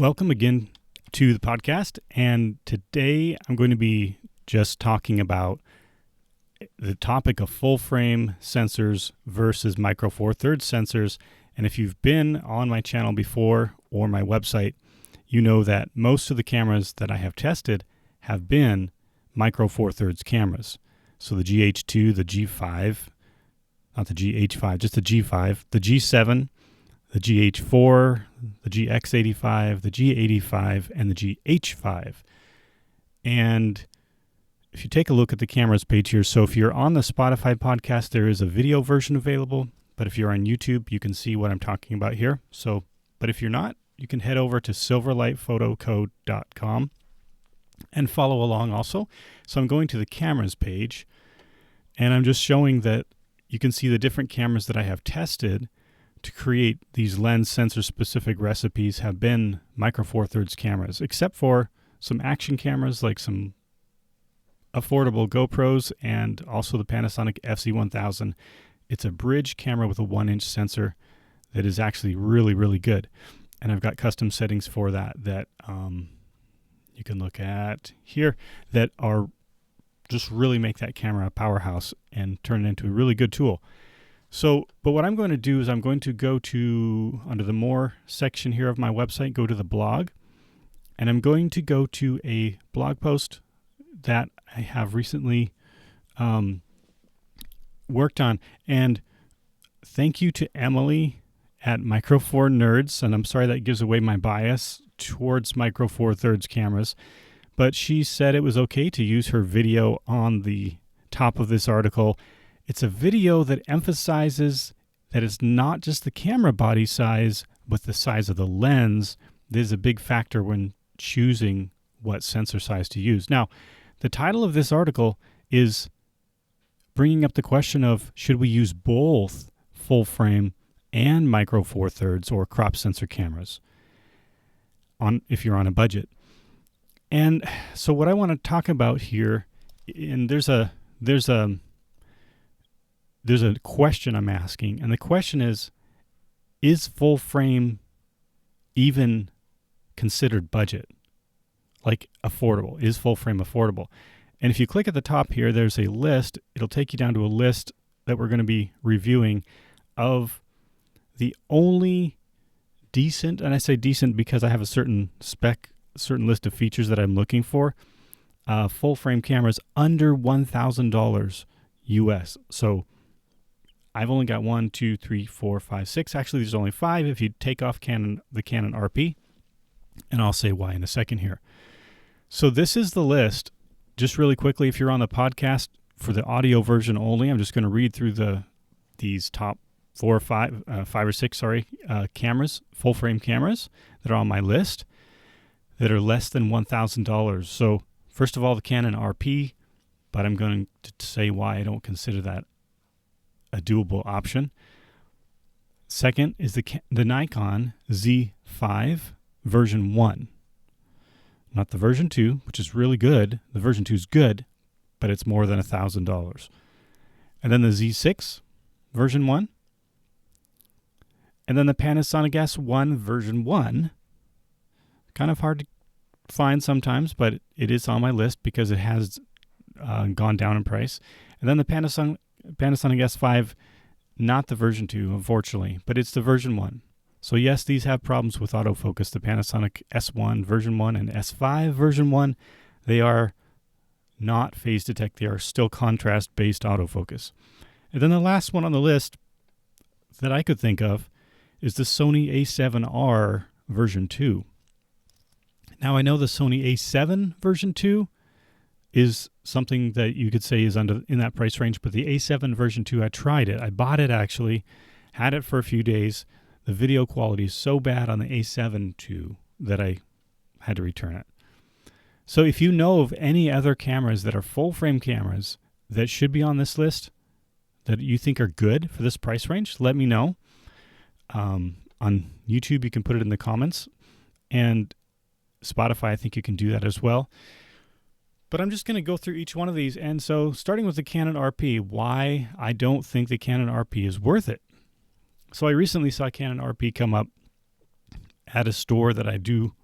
Welcome again to the podcast, and today I'm going to be just talking about the topic of full frame sensors versus micro four thirds sensors. And if you've been on my channel before or my website, you know that most of the cameras that I have tested have been micro four thirds cameras. So the GH2, the G5, not the GH5, just the G5, the G7, the GH4, the GX85, the G85, and the GH5. And if you take a look at the cameras page here, so if you're on the Spotify podcast, there is a video version available. But if you're on YouTube, you can see what I'm talking about here. But if you're not, you can head over to silverlightphotoco.com and follow along also. So I'm going to the cameras page, and I'm just showing that you can see the different cameras that I have tested to create these lens sensor specific recipes have been micro four thirds cameras, except for some action cameras like some affordable GoPros and also the Panasonic FZ1000. It's a bridge camera with a 1-inch sensor that is actually really, really good. And I've got custom settings for that you can look at here that are just really make that camera a powerhouse and turn it into a really good tool. But what I'm going to do is I'm going to go to, under the More section here of my website, go to the blog, and I'm going to go to a blog post that I have recently worked on. And thank you to Emily at Micro Four Nerds, and I'm sorry that gives away my bias towards micro four thirds cameras, but she said it was okay to use her video on the top of this article. It's a video that emphasizes that it's not just the camera body size, but the size of the lens. This is a big factor when choosing what sensor size to use. Now, the title of this article is bringing up the question of, should we use both full frame and micro four thirds or crop sensor cameras if you're on a budget? And so what I want to talk about here, and there's a question I'm asking, and the question is full frame even considered budget? Like affordable? Is full frame affordable? And if you click at the top here, there's a list. It'll take you down to a list that we're going to be reviewing of the only decent, and I say decent because I have a certain list of features that I'm looking for, full frame cameras under $1,000 US. So I've only got 1, 2, 3, 4, 5, 6. Actually, there's only 5 if you take off the Canon RP, and I'll say why in a second here. So this is the list. Just really quickly, if you're on the podcast for the audio version only, I'm just going to read through these top 5 or 6 cameras, full frame cameras that are on my list that are less than $1,000. So first of all, the Canon RP, but I'm going to say why I don't consider that a doable option. Second is the Nikon Z5 version 1. Not the version 2, which is really good. The version 2 is good, but it's more than $1,000. And then the Z6 version 1. And then the Panasonic S1 version 1. Kind of hard to find sometimes, but it is on my list because it has gone down in price. And then the Panasonic S5, not the version 2, unfortunately, but it's the version 1. So yes, these have problems with autofocus. The Panasonic S1 version 1 and S5 version 1, they are not phase detect. They are still contrast-based autofocus. And then the last one on the list that I could think of is the Sony A7R version 2. Now, I know the Sony A7 version 2 is something that you could say is in that price range, but the A7 version 2, I tried it. I bought it actually, had it for a few days. The video quality is so bad on the A7 II that I had to return it. So if you know of any other cameras that are full frame cameras that should be on this list that you think are good for this price range, let me know. On YouTube, you can put it in the comments. And Spotify, I think you can do that as well. But I'm just going to go through each one of these. And so starting with the Canon RP, why I don't think the Canon RP is worth it. So I recently saw Canon RP come up at a store that I do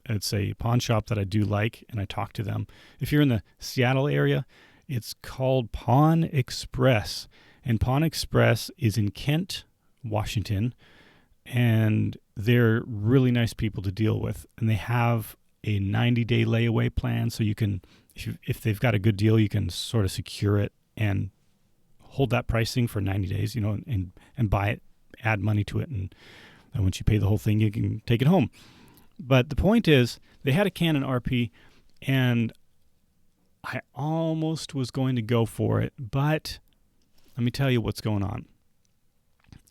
It's a pawn shop that I do like, and I talk to them. If you're in the Seattle area, it's called Pawn Express. And Pawn Express is in Kent, Washington, and they're really nice people to deal with. And they have a 90-day layaway plan, so you can, if they've got a good deal, you can sort of secure it and hold that pricing for 90 days, and buy it, add money to it, and once you pay the whole thing, you can take it home. But the point is, they had a Canon RP, and I almost was going to go for it, but let me tell you what's going on.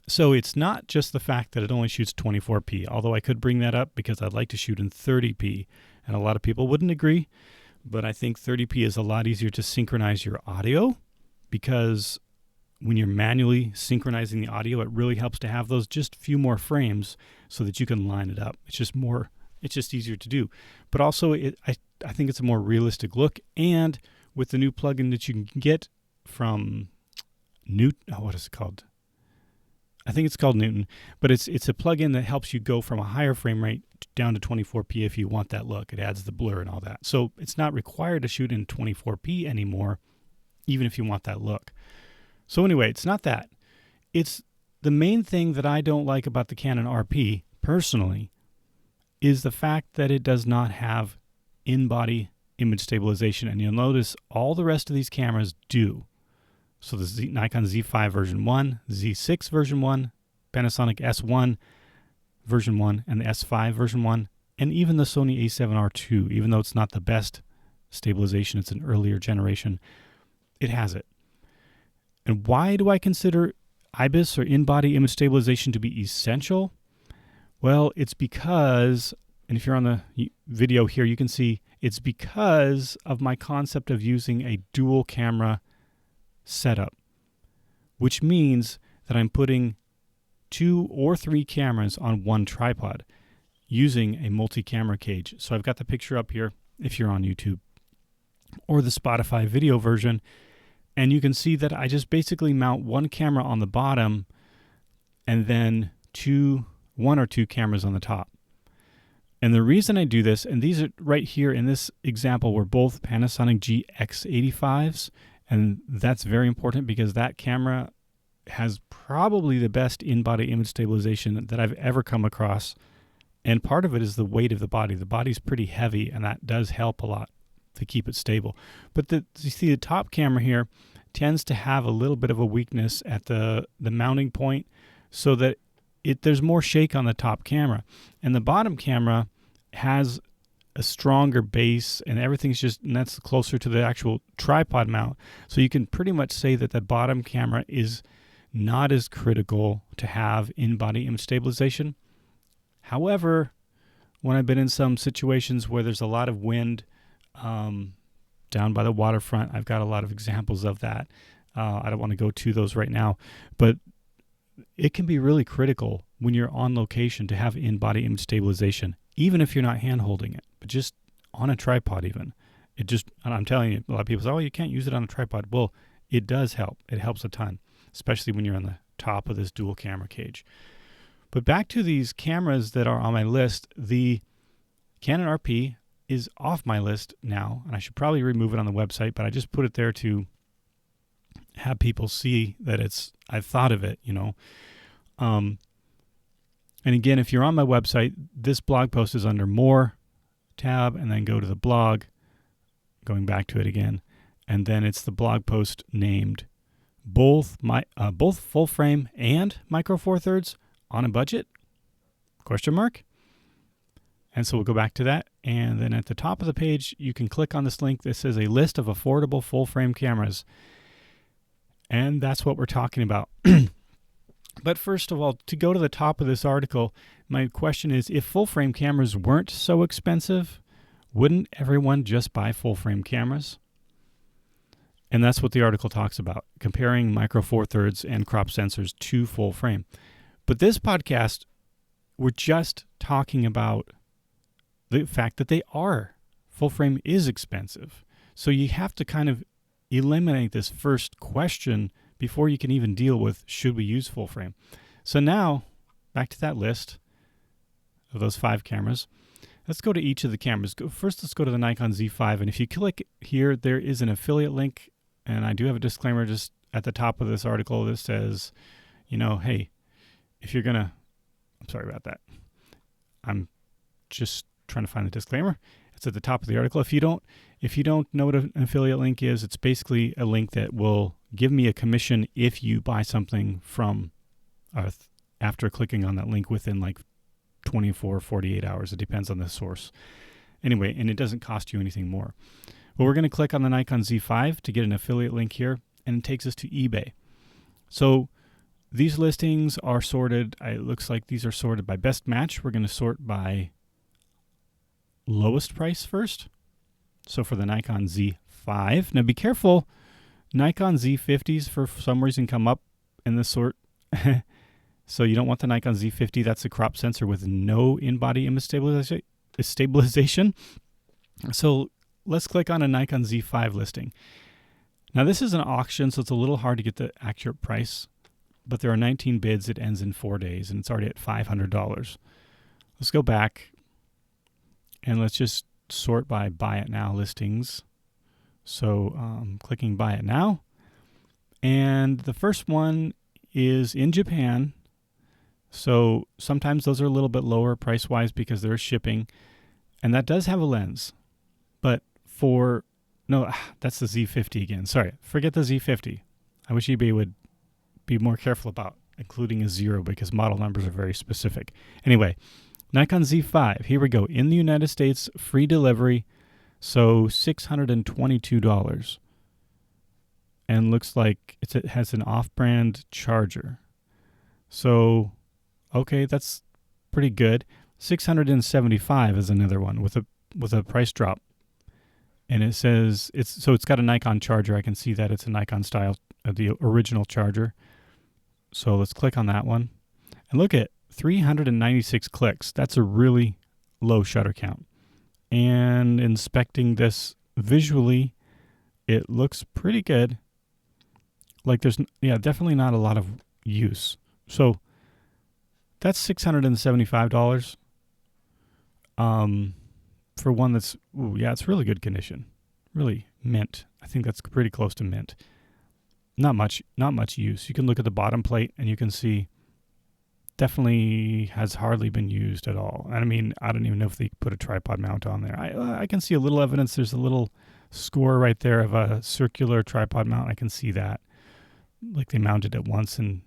So it's not just the fact that it only shoots 24p, although I could bring that up because I'd like to shoot in 30p, and a lot of people wouldn't agree, but I think 30p is a lot easier to synchronize your audio, because when you're manually synchronizing the audio, it really helps to have those just few more frames so that you can line it up. It's just easier to do. But also, I think it's a more realistic look, and with the new plugin that you can get from what is it called? I think it's called Newton, but it's a plugin that helps you go from a higher frame rate down to 24p if you want that look. It adds the blur and all that. So it's not required to shoot in 24p anymore, even if you want that look. So anyway, it's not that. It's the main thing that I don't like about the Canon RP, personally, is the fact that it does not have in-body image stabilization. And you'll notice all the rest of these cameras do. So the Nikon Z5 version 1, Z6 version 1, Panasonic S1 version 1, and the S5 version 1, and even the Sony A7R II, even though it's not the best stabilization, it's an earlier generation, it has it. And why do I consider IBIS, or in-body image stabilization, to be essential? Well, it's because, and if you're on the video here, you can see it's because of my concept of using a dual camera setup, which means that I'm putting 2 or 3 cameras on one tripod using a multi-camera cage. So I've got the picture up here if you're on YouTube, or the Spotify video version, and you can see that I just basically mount one camera on the bottom and then 1 or 2 cameras on the top. And the reason I do this, and these are right here in this example, were both Panasonic GX85s, and that's very important because that camera has probably the best in-body image stabilization that I've ever come across. And part of it is the weight of the body. The body's pretty heavy, and that does help a lot to keep it stable. But you see the top camera here tends to have a little bit of a weakness at the mounting point, so that there's more shake on the top camera. And the bottom camera has a stronger base, and and that's closer to the actual tripod mount. So you can pretty much say that the bottom camera is not as critical to have in-body image stabilization. However, when I've been in some situations where there's a lot of wind down by the waterfront, I've got a lot of examples of that. I don't want to go to those right now, but it can be really critical when you're on location to have in-body image stabilization, even if you're not hand-holding it, but just on a tripod even. And I'm telling you, a lot of people say, oh, you can't use it on a tripod. Well, it does help. It helps a ton, especially when you're on the top of this dual camera cage. But back to these cameras that are on my list, the Canon RP is off my list now, and I should probably remove it on the website, but I just put it there to have people see that I've thought of it, And again, if you're on my website, this blog post is under More tab, and then go to the blog, going back to it again, and then it's the blog post named both full frame and micro four thirds on a budget? ? And so we'll go back to that, and then at the top of the page, you can click on this link that says a list of affordable full frame cameras, and that's what we're talking about. But first of all, to go to the top of this article, my question is, if full-frame cameras weren't so expensive, wouldn't everyone just buy full-frame cameras? And that's what the article talks about, comparing micro four thirds and crop sensors to full-frame. But this podcast, we're just talking about the fact that full-frame is expensive. So you have to kind of eliminate this first question before you can even deal with, should we use full frame? So now, back to that list of those 5 cameras. let's go to each of the cameras. First, let's go to the Nikon Z5. And if you click here, there is an affiliate link. And I do have a disclaimer just at the top of this article that says, hey, if you're going to, I'm sorry about that. I'm just trying to find the disclaimer. It's at the top of the article. If you don't know what an affiliate link is, it's basically a link that will give me a commission if you buy something from after clicking on that link within like 24, 48 hours. It depends on the source. Anyway, and it doesn't cost you anything more. But we're going to click on the Nikon Z5 to get an affiliate link here, and it takes us to eBay. So these listings are sorted. It looks like these are sorted by best match. We're going to sort by lowest price first. So for the Nikon Z5, now be careful. Nikon Z50s for some reason come up in this sort. So you don't want the Nikon Z50. That's a crop sensor with no in-body image stabilization. So let's click on a Nikon Z5 listing. Now this is an auction, so it's a little hard to get the accurate price, but there are 19 bids. It ends in 4 days, and it's already at $500. Let's go back. And let's just sort by buy it now listings. So clicking buy it now. And the first one is in Japan. So sometimes those are a little bit lower price-wise because they're shipping. And that does have a lens. But that's the Z50 again. Sorry, forget the Z50. I wish eBay would be more careful about including a 0 because model numbers are very specific. Anyway, Nikon Z5, here we go. In the United States, free delivery, so $622. And looks like it has an off-brand charger. So, okay, that's pretty good. $675 is another one with a price drop. And it says, it's got a Nikon charger. I can see that it's a Nikon style, the original charger. So let's click on that one. And look at 396 clicks. That's a really low shutter count. And inspecting this visually, it looks pretty good. Like there's, definitely not a lot of use. So that's $675 for one that's, it's really good condition. Really mint. I think that's pretty close to mint. Not much use. You can look at the bottom plate and you can see definitely has hardly been used at all. I mean, I don't even know if they put a tripod mount on there. I can see a little evidence. There's a little score right there of a circular tripod mount. I can see that. Like they mounted it once and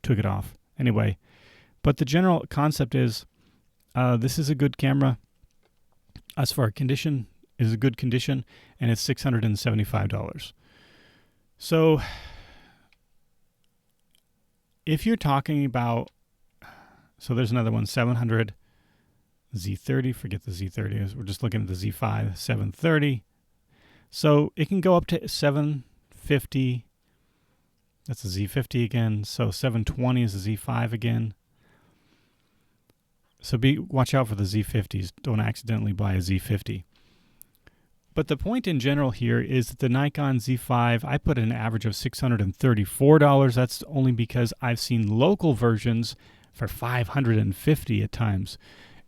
took it off. Anyway, but the general concept is this is a good camera. As far as condition, is a good condition, and it's $675. So if you're talking about, so there's another one, 700 Z30, forget the Z30, we're just looking at the Z5, 730. So it can go up to 750, that's a Z50 again, so 720 is a Z5 again. So watch out for the Z50s, don't accidentally buy a Z50. But the point in general here is that the Nikon Z5, I put an average of $634. That's only because I've seen local versions for $550 at times.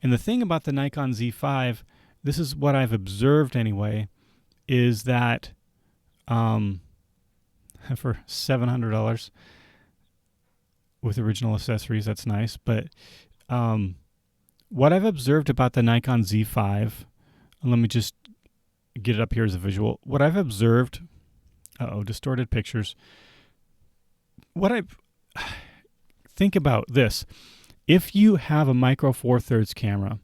And the thing about the Nikon Z5, this is what I've observed anyway, is that for $700 with original accessories, that's nice. But what I've observed about the Nikon Z5, and let me just get it up here as a visual. What I've observed, distorted pictures. Think about this. If you have a Micro Four Thirds camera,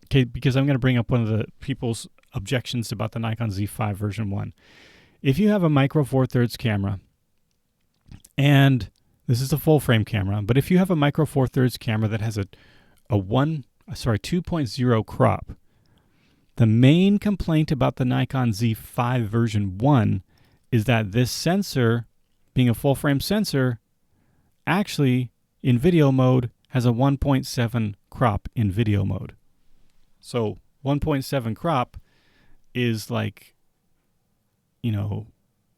okay, because I'm going to bring up one of the people's objections about the Nikon Z5 version 1. If you have a Micro Four Thirds camera, and this is a full frame camera, but if you have a Micro Four Thirds camera that has a 2.0 crop, the main complaint about the Nikon Z5 version 1 is that this sensor, being a full frame sensor, actually in video mode has a 1.7 crop in video mode. So 1.7 crop is like, in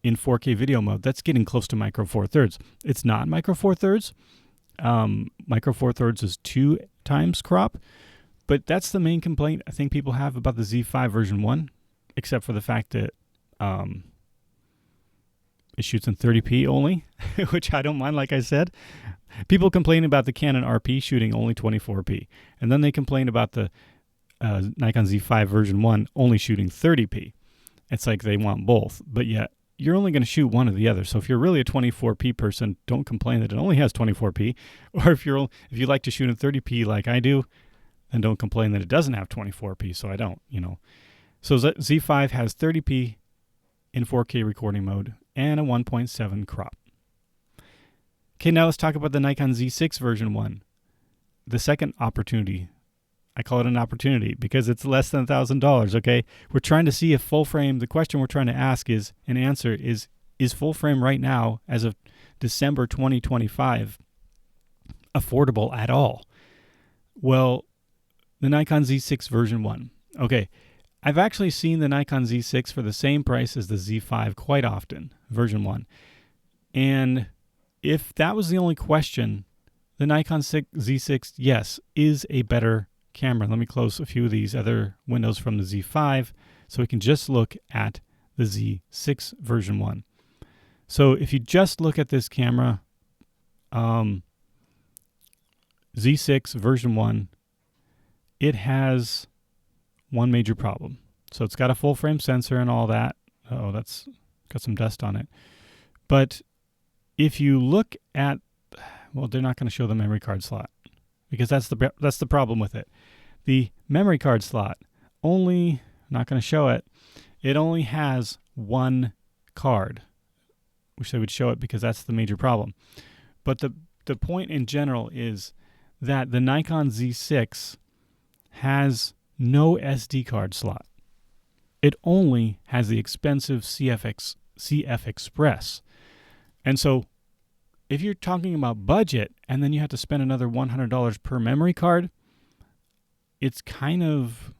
4K video mode. That's getting close to Micro Four Thirds. It's not Micro Four Thirds. Micro Four Thirds is 2 times crop. But that's the main complaint I think people have about the Z5 version 1, except for the fact that it shoots in 30p only, which I don't mind, like I said. People complain about the Canon RP shooting only 24p, and then they complain about the Nikon Z5 version 1 only shooting 30p. It's like they want both, but yet you're only going to shoot one or the other. So if you're really a 24p person, don't complain that it only has 24p. Or if you like to shoot in 30p like I do, then don't complain that it doesn't have 24p. So I don't, So Z5 has 30p in 4K recording mode and a 1.7 crop. Okay, now let's talk about the Nikon Z6 version 1. The second opportunity. I call it an opportunity because it's less than $1,000, okay? We're trying to see if full frame, the question we're trying to ask is full frame right now, as of December 2025, affordable at all? Well, the Nikon Z6 version 1. Okay, I've actually seen the Nikon Z6 for the same price as the Z5 quite often, version 1. And if that was the only question, the Nikon Z6, yes, is a better camera. Let me close a few of these other windows from the Z5 so we can just look at the Z6 version 1. So if you just look at this camera, Z6 version 1, it has one major problem. So it's got a full frame sensor and all that. Oh, that's got some dust on it. But if you look at, well, they're not going to show the memory card slot because that's the problem with it. The memory card slot only, not going to show it. It only has one card. Wish they would show it because that's the major problem. But the point in general is that the Nikon Z6 has no SD card slot. It only has the expensive CF Express. And so if you're talking about budget and then you have to spend another $100 per memory card, it's kind of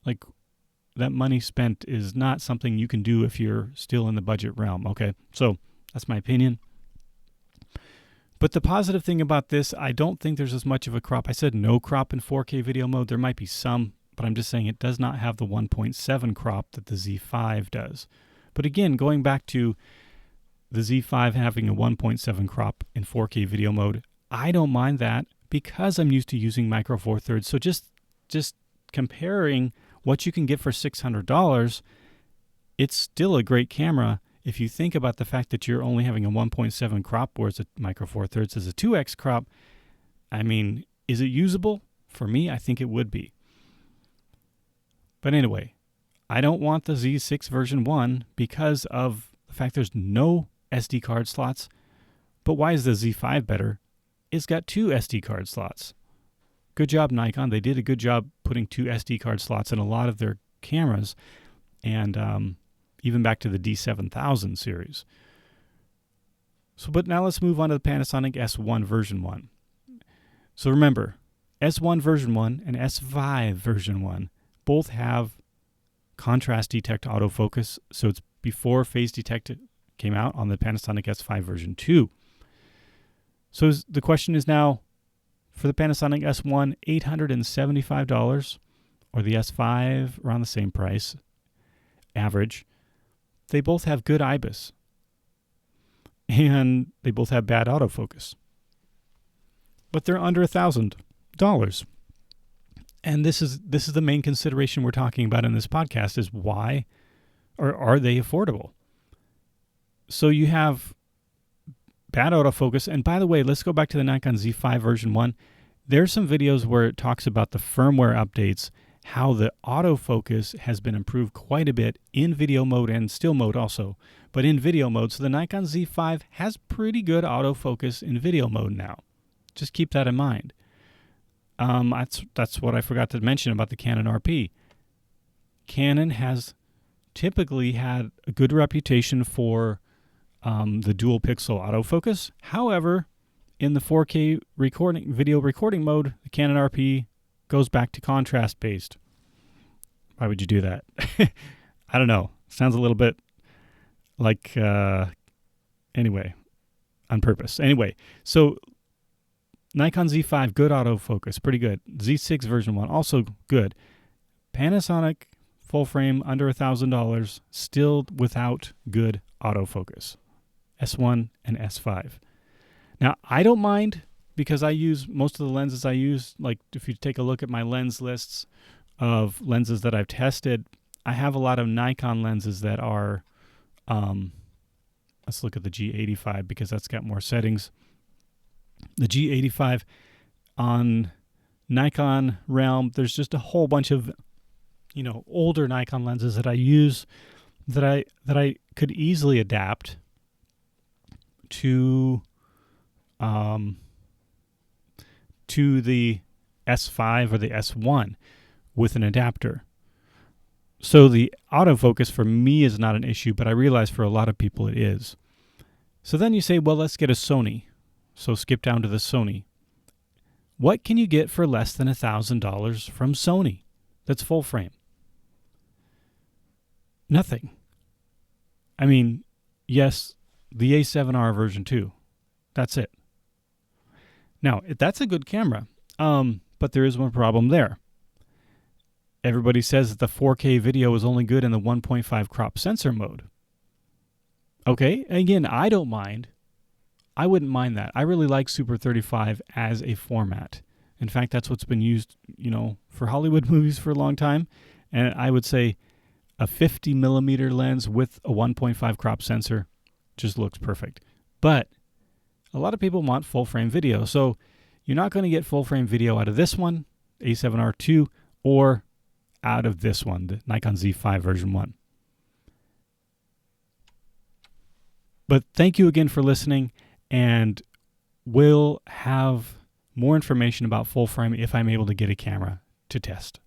like that money spent is not something you can do if you're still in the budget realm, okay? So that's my opinion. But the positive thing about this, I don't think there's as much of a crop. I said no crop in 4K video mode. There might be some, but I'm just saying it does not have the 1.7 crop that the Z5 does. But again, going back to the Z5 having a 1.7 crop in 4K video mode, I don't mind that because I'm used to using Micro Four Thirds. So just comparing what you can get for $600, it's still a great camera if you think about the fact that you're only having a 1.7 crop, whereas a Micro Four Thirds is a 2x crop. I mean, is it usable? For me, I think it would be. But anyway, I don't want the Z6 version 1 because of the fact there's no SD card slots. But why is the Z5 better? It's got two SD card slots. Good job, Nikon. They did a good job putting two SD card slots in a lot of their cameras, and even back to the D7000 series. So, but now let's move on to the Panasonic S1 version 1. So remember, S1 version 1 and S5 version 1 both have contrast detect autofocus. So it's before phase detect came out on the Panasonic S5 version 2. So the question is now, for the Panasonic S1, $875, or the S5 around the same price, average. They both have good IBIS, and they both have bad autofocus. But they're under $1,000. And this is the main consideration we're talking about in this podcast is why, or are they affordable? So you have bad autofocus. And by the way, let's go back to the Nikon Z5 version 1. There's some videos where it talks about the firmware updates, how the autofocus has been improved quite a bit in video mode and still mode also, but in video mode. So the Nikon Z5 has pretty good autofocus in video mode now. Just keep that in mind. That's what I forgot to mention about the Canon RP. Canon has typically had a good reputation for the dual pixel autofocus. However, in the 4K video recording mode, the Canon RP goes back to contrast based. Why would you do that? I don't know. Sounds a little bit like, anyway, on purpose. Anyway, so Nikon Z5, good autofocus, pretty good. Z6 version 1, also good. Panasonic full frame under $1,000, still without good autofocus. S1 and S5. Now, I don't mind because I use most of the lenses I use. Like if you take a look at my lens lists of lenses that I've tested, I have a lot of Nikon lenses that are, let's look at the G85 because that's got more settings. The G85 on Nikon Realm, there's just a whole bunch of, older Nikon lenses that I use that I could easily adapt to the S5 or the S1 with an adapter. So the autofocus for me is not an issue, but I realize for a lot of people it is. So then you say, well, let's get a Sony. So skip down to the Sony. What can you get for less than $1,000 from Sony that's full frame? Nothing. I mean, yes, the A7R version 2. That's it. Now, that's a good camera, but there is one problem there. Everybody says that the 4K video is only good in the 1.5 crop sensor mode. Okay, again, I don't mind. I wouldn't mind that. I really like Super 35 as a format. In fact, that's what's been used, for Hollywood movies for a long time. And I would say a 50 millimeter lens with a 1.5 crop sensor just looks perfect. But a lot of people want full frame video. So you're not going to get full frame video out of this one, A7R2, or out of this one, the Nikon Z5 version 1. But thank you again for listening, and we'll have more information about full frame if I'm able to get a camera to test.